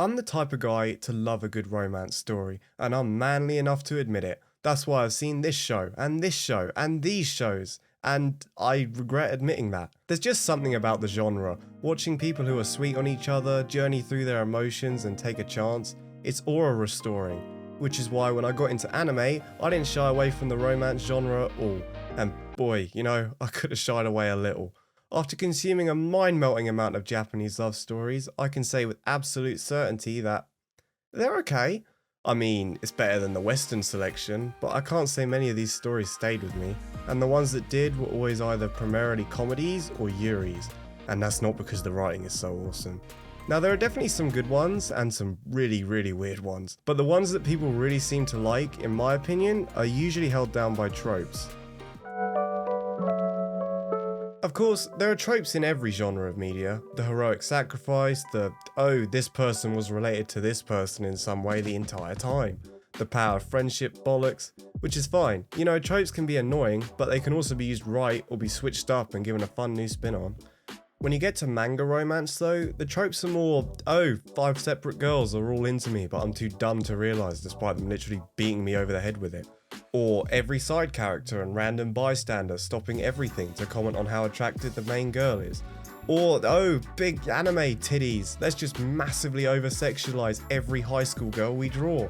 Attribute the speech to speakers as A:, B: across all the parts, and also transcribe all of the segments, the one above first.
A: I'm the type of guy to love a good romance story, and I'm manly enough to admit it. That's why I've seen this show, and this show, and these shows, and I regret admitting that. There's just something about the genre. Watching people who are sweet on each other, journey through their emotions, and take a chance, it's aura restoring. Which is why when I got into anime, I didn't shy away from the romance genre at all. And boy, I could have shied away a little. After consuming a mind-melting amount of Japanese love stories, I can say with absolute certainty that they're okay. I mean, it's better than the Western selection, but I can't say many of these stories stayed with me, and the ones that did were always either primarily comedies or yuris, and that's not because the writing is so awesome. Now there are definitely some good ones and some really weird ones, but the ones that people really seem to like, in my opinion, are usually held down by tropes. Of course, there are tropes in every genre of media. The heroic sacrifice, oh, this person was related to this person in some way the entire time. The power of friendship bollocks, which is fine. Tropes can be annoying, but they can also be used right or be switched up and given a fun new spin on. When you get to manga romance though, the tropes are more, oh, 5 separate girls are all into me, but I'm too dumb to realise despite them literally beating me over the head with it. Or every side character and random bystander stopping everything to comment on how attractive the main girl is. Or, oh, big anime titties, let's just massively over-sexualise every high school girl we draw.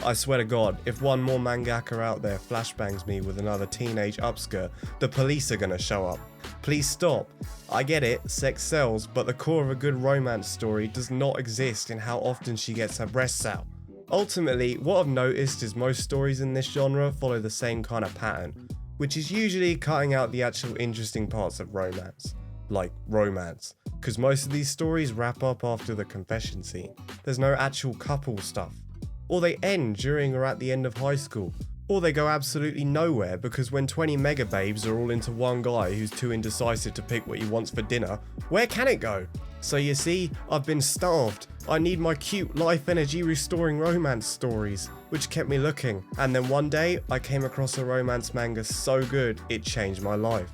A: I swear to God, if one more mangaka out there flashbangs me with another teenage upskirt, the police are gonna show up. Please stop. I get it, sex sells, but the core of a good romance story does not exist in how often she gets her breasts out. Ultimately, what I've noticed is most stories in this genre follow the same kind of pattern, which is usually cutting out the actual interesting parts of romance. Like romance, because most of these stories wrap up after the confession scene. There's no actual couple stuff. Or they end during or at the end of high school. Or they go absolutely nowhere because when 20 mega babes are all into one guy who's too indecisive to pick what he wants for dinner, where can it go? So you see, I've been starved. I need my cute life energy restoring romance stories, which kept me looking. And then one day, I came across a romance manga so good, it changed my life.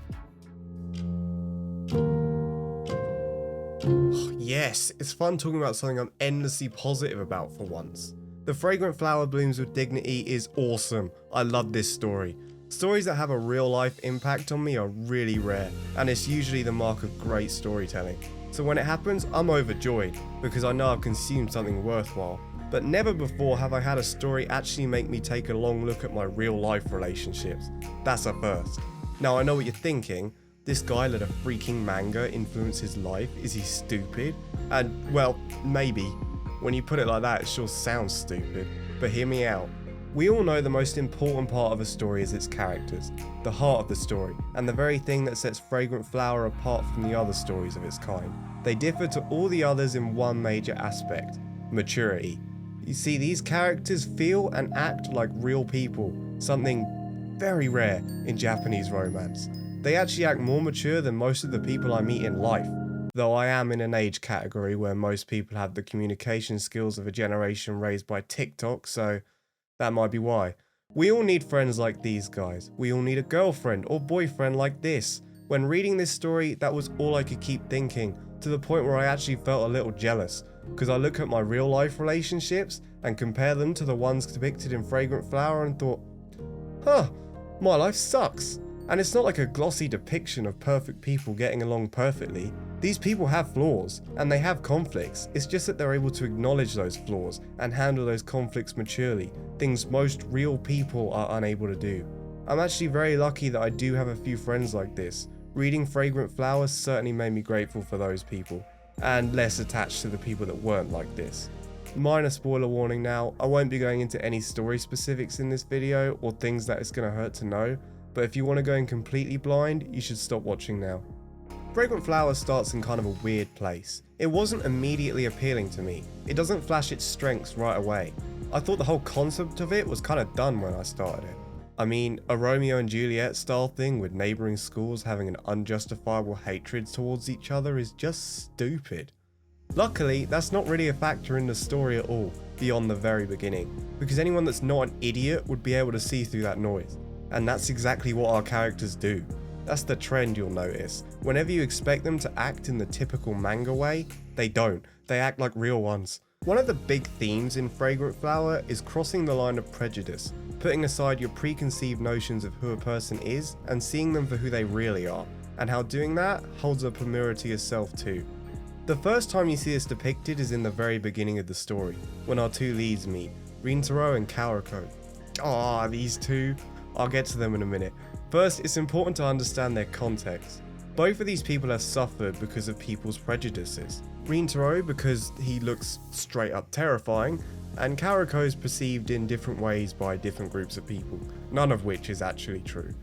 A: Yes, it's fun talking about something I'm endlessly positive about for once. The Fragrant Flower Blooms with Dignity is awesome. I love this story. Stories that have a real life impact on me are really rare, and it's usually the mark of great storytelling. So when it happens, I'm overjoyed, because I know I've consumed something worthwhile. But never before have I had a story actually make me take a long look at my real life relationships. That's a first. Now I know what you're thinking. This guy let a freaking manga influence his life? Is he stupid? And, well, maybe. When you put it like that, it sure sounds stupid. But hear me out. We all know the most important part of a story is its characters, the heart of the story, and the very thing that sets Fragrant Flower apart from the other stories of its kind. They differ to all the others in one major aspect: maturity. You see, these characters feel and act like real people, something very rare in Japanese romance. They actually act more mature than most of the people I meet in life. Though I am in an age category where most people have the communication skills of a generation raised by TikTok, so that might be why. We all need friends like these guys. We all need a girlfriend or boyfriend like this. When reading this story, that was all I could keep thinking, to the point where I actually felt a little jealous, because I look at my real life relationships and compare them to the ones depicted in Fragrant Flower and thought, my life sucks. And it's not like a glossy depiction of perfect people getting along perfectly. These people have flaws, and they have conflicts. It's just that they're able to acknowledge those flaws and handle those conflicts maturely, things most real people are unable to do. I'm actually very lucky that I do have a few friends like this. Reading Fragrant Flowers certainly made me grateful for those people, and less attached to the people that weren't like this. Minor spoiler warning now, I won't be going into any story specifics in this video or things that it's going to hurt to know, but if you want to go in completely blind, you should stop watching now. Fragrant Flower starts in kind of a weird place. It wasn't immediately appealing to me. It doesn't flash its strengths right away. I thought the whole concept of it was kind of done when I started it. I mean, a Romeo and Juliet style thing with neighbouring schools having an unjustifiable hatred towards each other is just stupid. Luckily, that's not really a factor in the story at all, beyond the very beginning, because anyone that's not an idiot would be able to see through that noise. And that's exactly what our characters do. That's the trend you'll notice. Whenever you expect them to act in the typical manga way, they don't. They act like real ones. One of the big themes in Fragrant Flower is crossing the line of prejudice, putting aside your preconceived notions of who a person is and seeing them for who they really are, and how doing that holds up a mirror to yourself too. The first time you see this depicted is in the very beginning of the story, when our two leads meet, Rintaro and Kaoruko. These two. I'll get to them in a minute. First, it's important to understand their context. Both of these people have suffered because of people's prejudices. Rintaro because he looks straight up terrifying, and Kaoruko is perceived in different ways by different groups of people, none of which is actually true.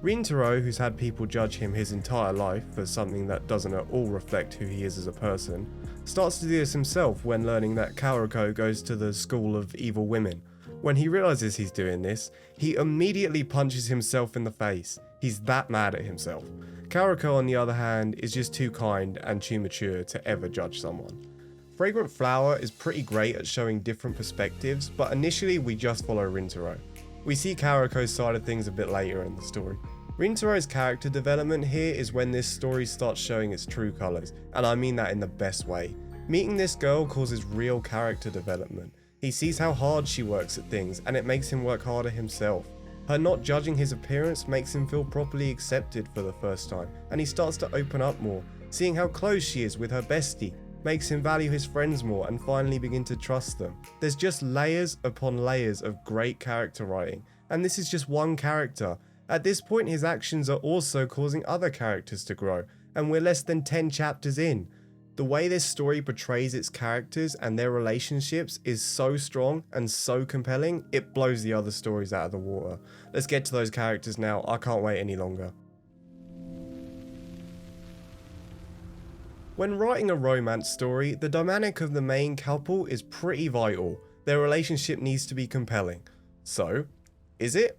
A: Rintaro, who's had people judge him his entire life for something that doesn't at all reflect who he is as a person, starts to do this himself when learning that Kaoruko goes to the school of evil women. When he realizes he's doing this, he immediately punches himself in the face. He's that mad at himself. Kaoruko, on the other hand, is just too kind and too mature to ever judge someone. Fragrant Flower is pretty great at showing different perspectives, but initially we just follow Rintaro. We see Kaoruko's side of things a bit later in the story. Rintaro's character development here is when this story starts showing its true colours, and I mean that in the best way. Meeting this girl causes real character development. He sees how hard she works at things, and it makes him work harder himself. Her not judging his appearance makes him feel properly accepted for the first time, and he starts to open up more. Seeing how close she is with her bestie makes him value his friends more and finally begin to trust them. There's just layers upon layers of great character writing, and this is just one character. At this point, his actions are also causing other characters to grow, and we're less than 10 chapters in. The way this story portrays its characters and their relationships is so strong and so compelling, it blows the other stories out of the water. Let's get to those characters now, I can't wait any longer. When writing a romance story, the dynamic of the main couple is pretty vital. Their relationship needs to be compelling. So, is it?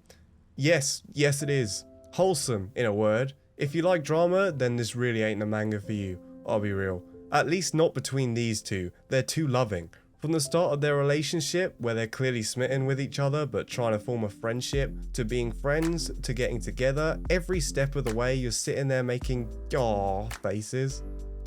A: Yes it is. Wholesome, in a word. If you like drama, then this really ain't the manga for you, I'll be real. At least not between these two, they're too loving. From the start of their relationship, where they're clearly smitten with each other but trying to form a friendship, to being friends, to getting together, every step of the way you're sitting there making faces.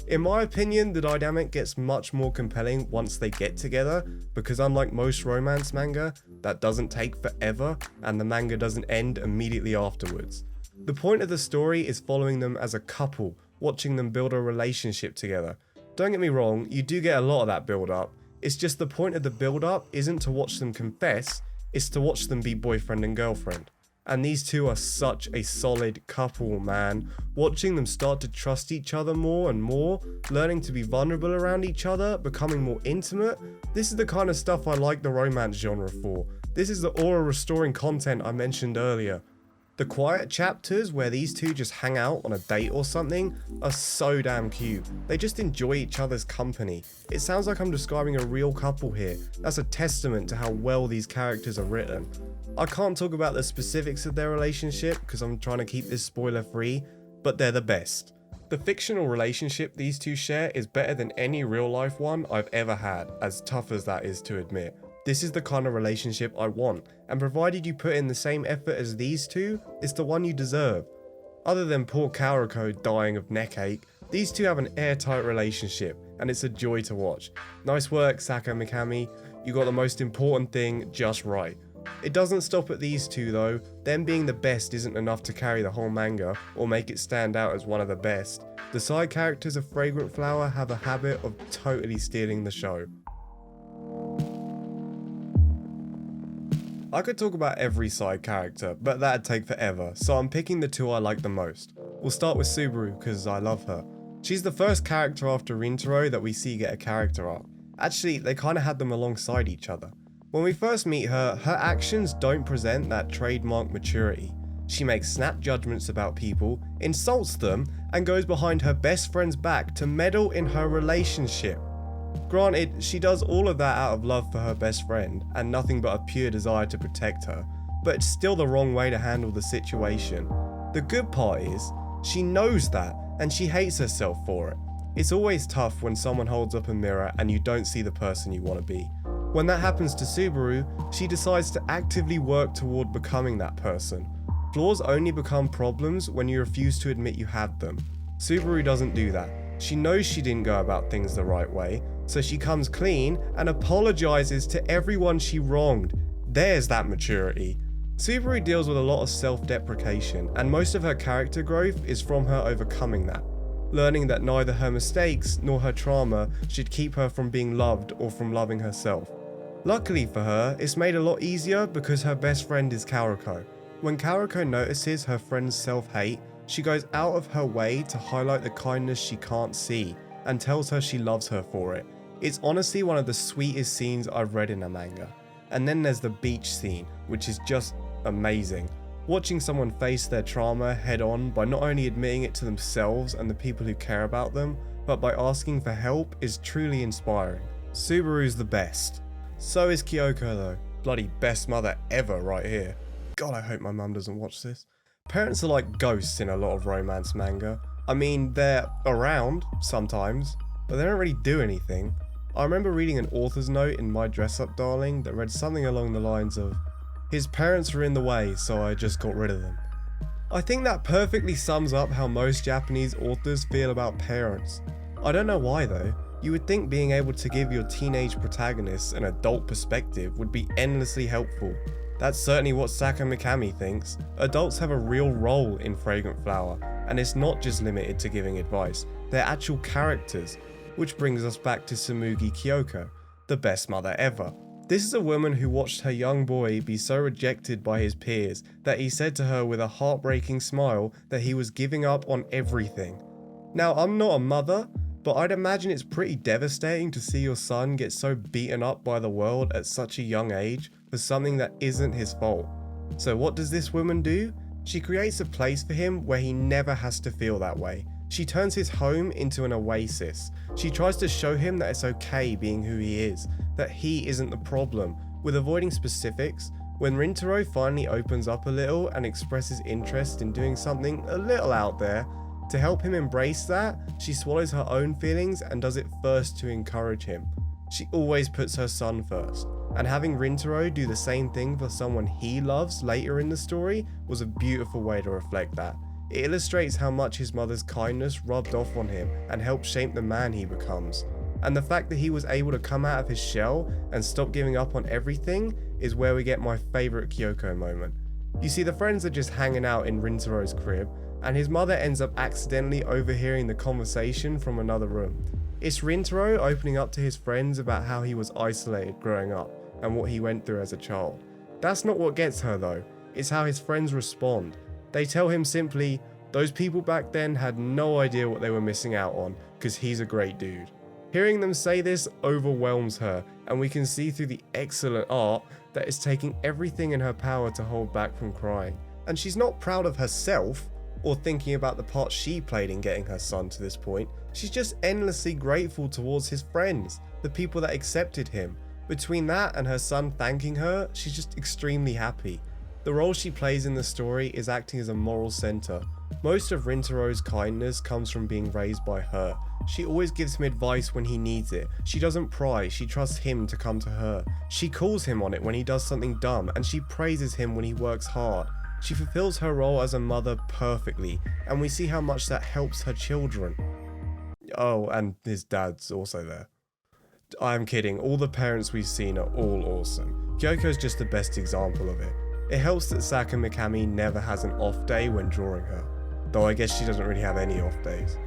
A: In my opinion, the dynamic gets much more compelling once they get together, because unlike most romance manga, that doesn't take forever and the manga doesn't end immediately afterwards. The point of the story is following them as a couple, watching them build a relationship together. Don't get me wrong, you do get a lot of that build up. It's just the point of the build up isn't to watch them confess, it's to watch them be boyfriend and girlfriend. And these two are such a solid couple, man. Watching them start to trust each other more and more, learning to be vulnerable around each other, becoming more intimate. This is the kind of stuff I like the romance genre for. This is the aura restoring content I mentioned earlier. The quiet chapters where these two just hang out on a date or something are so damn cute. They just enjoy each other's company. It sounds like I'm describing a real couple here. That's a testament to how well these characters are written. I can't talk about the specifics of their relationship because I'm trying to keep this spoiler free, but they're the best. The fictional relationship these two share is better than any real life one I've ever had, as tough as that is to admit. This is the kind of relationship I want, and provided you put in the same effort as these two, it's the one you deserve. Other than poor Kaoruko dying of neck ache, these two have an airtight relationship, and it's a joy to watch. Nice work, Saka Mikami, you got the most important thing just right. It doesn't stop at these two though. Them being the best isn't enough to carry the whole manga, or make it stand out as one of the best. The side characters of Fragrant Flower have a habit of totally stealing the show. I could talk about every side character, but that'd take forever, so I'm picking the two I like the most. We'll start with Subaru, because I love her. She's the first character after Rintaro that we see get a character arc. Actually, they kinda had them alongside each other. When we first meet her, her actions don't present that trademark maturity. She makes snap judgments about people, insults them, and goes behind her best friend's back to meddle in her relationship. Granted, she does all of that out of love for her best friend, and nothing but a pure desire to protect her, but it's still the wrong way to handle the situation. The good part is, she knows that, and she hates herself for it. It's always tough when someone holds up a mirror and you don't see the person you want to be. When that happens to Subaru, she decides to actively work toward becoming that person. Flaws only become problems when you refuse to admit you had them. Subaru doesn't do that. She knows she didn't go about things the right way, So she comes clean and apologizes to everyone she wronged. There's that maturity. Subaru deals with a lot of self-deprecation, and most of her character growth is from her overcoming that, learning that neither her mistakes nor her trauma should keep her from being loved or from loving herself. Luckily for her, it's made a lot easier because her best friend is Kaoruko. When Kaoruko notices her friend's self-hate, she goes out of her way to highlight the kindness she can't see and tells her she loves her for it. It's honestly one of the sweetest scenes I've read in a manga. And then there's the beach scene, which is just amazing. Watching someone face their trauma head on by not only admitting it to themselves and the people who care about them, but by asking for help is truly inspiring. Subaru's the best. So is Kyoko though. Bloody best mother ever right here. God, I hope my mum doesn't watch this. Parents are like ghosts in a lot of romance manga. I mean, they're around sometimes, but they don't really do anything. I remember reading an author's note in My Dress Up Darling that read something along the lines of, "His parents were in the way, so I just got rid of them." I think that perfectly sums up how most Japanese authors feel about parents. I don't know why though. You would think being able to give your teenage protagonists an adult perspective would be endlessly helpful. That's certainly what Saka Mikami thinks. Adults have a real role in Fragrant Flower, and it's not just limited to giving advice, they're actual characters. Which brings us back to Tsumugi Kyoko, the best mother ever. This is a woman who watched her young boy be so rejected by his peers that he said to her with a heartbreaking smile that he was giving up on everything. Now, I'm not a mother, but I'd imagine it's pretty devastating to see your son get so beaten up by the world at such a young age for something that isn't his fault. So what does this woman do? She creates a place for him where he never has to feel that way. She turns his home into an oasis. She tries to show him that it's okay being who he is, that he isn't the problem. With avoiding specifics, when Rintaro finally opens up a little and expresses interest in doing something a little out there, to help him embrace that, she swallows her own feelings and does it first to encourage him. She always puts her son first, and having Rintaro do the same thing for someone he loves later in the story was a beautiful way to reflect that. It illustrates how much his mother's kindness rubbed off on him and helped shape the man he becomes. And the fact that he was able to come out of his shell and stop giving up on everything is where we get my favourite Kyoko moment. You see, the friends are just hanging out in Rintaro's crib, and his mother ends up accidentally overhearing the conversation from another room. It's Rintaro opening up to his friends about how he was isolated growing up and what he went through as a child. That's not what gets her though, it's how his friends respond. They tell him simply, those people back then had no idea what they were missing out on because he's a great dude. Hearing them say this overwhelms her, and we can see through the excellent art that it's taking everything in her power to hold back from crying. And she's not proud of herself or thinking about the part she played in getting her son to this point. She's just endlessly grateful towards his friends, the people that accepted him. Between that and her son thanking her, she's just extremely happy. The role she plays in the story is acting as a moral center. Most of Rintaro's kindness comes from being raised by her. She always gives him advice when he needs it. She doesn't pry, she trusts him to come to her. She calls him on it when he does something dumb, and she praises him when he works hard. She fulfills her role as a mother perfectly, and we see how much that helps her children. Oh, and his dad's also there. I'm kidding, all the parents we've seen are all awesome. Kyoko's just the best example of it. It helps that Saka Mikami never has an off day when drawing her, though I guess she doesn't really have any off days.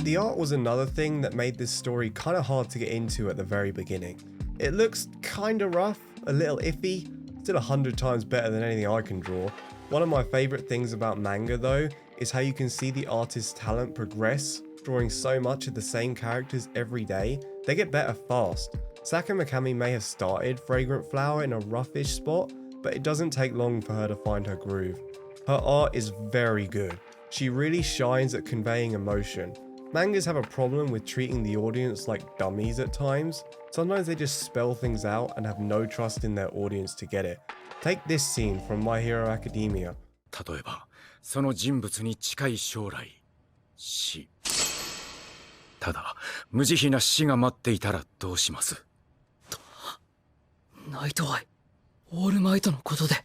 A: The art was another thing that made this story kinda hard to get into at the very beginning. It looks kinda rough, a little iffy, still 100 times better than anything I can draw. One of my favourite things about manga though, is how you can see the artist's talent progress, drawing so much of the same characters every day. They get better fast. Saka Mikami may have started Fragrant Flower in a roughish spot, but it doesn't take long for her to find her groove. Her art is very good. She really shines at conveying emotion. Mangas have a problem with treating the audience like dummies at times. Sometimes they just spell things out and have no trust in their audience to get it. Take this scene from My Hero Academia.
B: 例えば、その人物に近い将来、死。ただ、無慈悲な死が待っていたらどうします？
C: ナイトアイ、オールマイトのことで。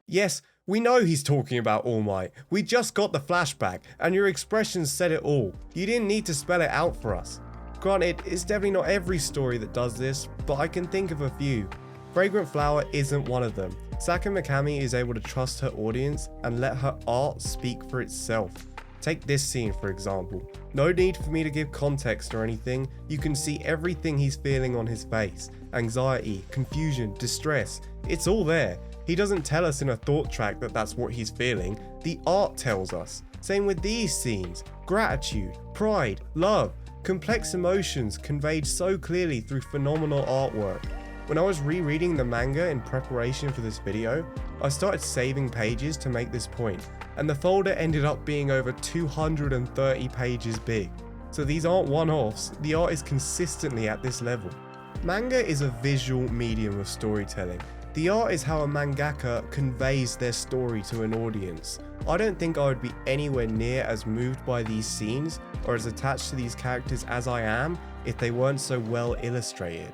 A: Yes, We know he's talking about All Might. We just got the flashback, and your expressions said it all. You didn't need to spell it out for us. Granted, it's definitely not every story that does this, but I can think of a few. Fragrant Flower isn't one of them. Saka Mikami is able to trust her audience and let her art speak for itself. Take this scene for example. No need for me to give context or anything, you can see everything he's feeling on his face. Anxiety, confusion, distress, it's all there. He doesn't tell us in a thought track that that's what he's feeling, the art tells us. Same with these scenes, gratitude, pride, love, complex emotions conveyed so clearly through phenomenal artwork. When I was rereading the manga in preparation for this video, I started saving pages to make this point, and the folder ended up being over 230 pages big. So these aren't one-offs, the art is consistently at this level. Manga is a visual medium of storytelling. The art is how a mangaka conveys their story to an audience. I don't think I would be anywhere near as moved by these scenes or as attached to these characters as I am if they weren't so well illustrated.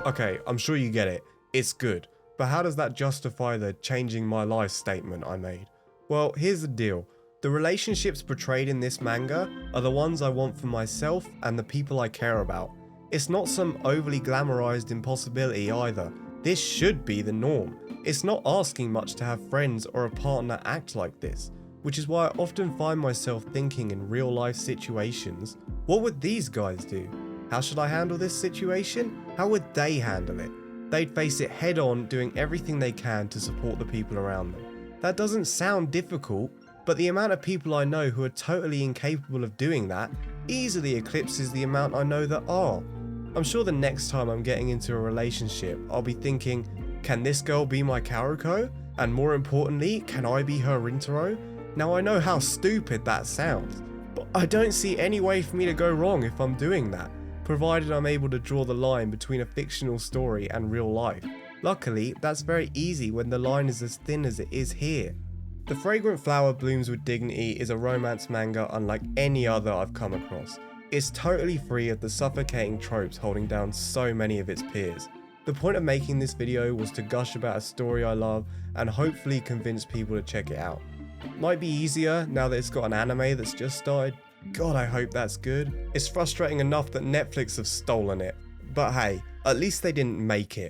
A: Okay, I'm sure you get it. It's good. But how does that justify the changing my life statement I made? Well, here's the deal. The relationships portrayed in this manga are the ones I want for myself and the people I care about. It's not some overly glamorized impossibility either. This should be the norm. It's not asking much to have friends or a partner act like this, which is why I often find myself thinking in real life situations, what would these guys do? How should I handle this situation? How would they handle it? They'd face it head on, doing everything they can to support the people around them. That doesn't sound difficult, but the amount of people I know who are totally incapable of doing that easily eclipses the amount I know that are. I'm sure the next time I'm getting into a relationship, I'll be thinking, can this girl be my Kaoruko? And more importantly, can I be her Rintaro? Now I know how stupid that sounds, but I don't see any way for me to go wrong if I'm doing that, provided I'm able to draw the line between a fictional story and real life. Luckily, that's very easy when the line is as thin as it is here. The Fragrant Flower Blooms with Dignity is a romance manga unlike any other I've come across. It's totally free of the suffocating tropes holding down so many of its peers. The point of making this video was to gush about a story I love and hopefully convince people to check it out. Might be easier now that it's got an anime that's just started. God, I hope that's good. It's frustrating enough that Netflix have stolen it. But hey, at least they didn't make it.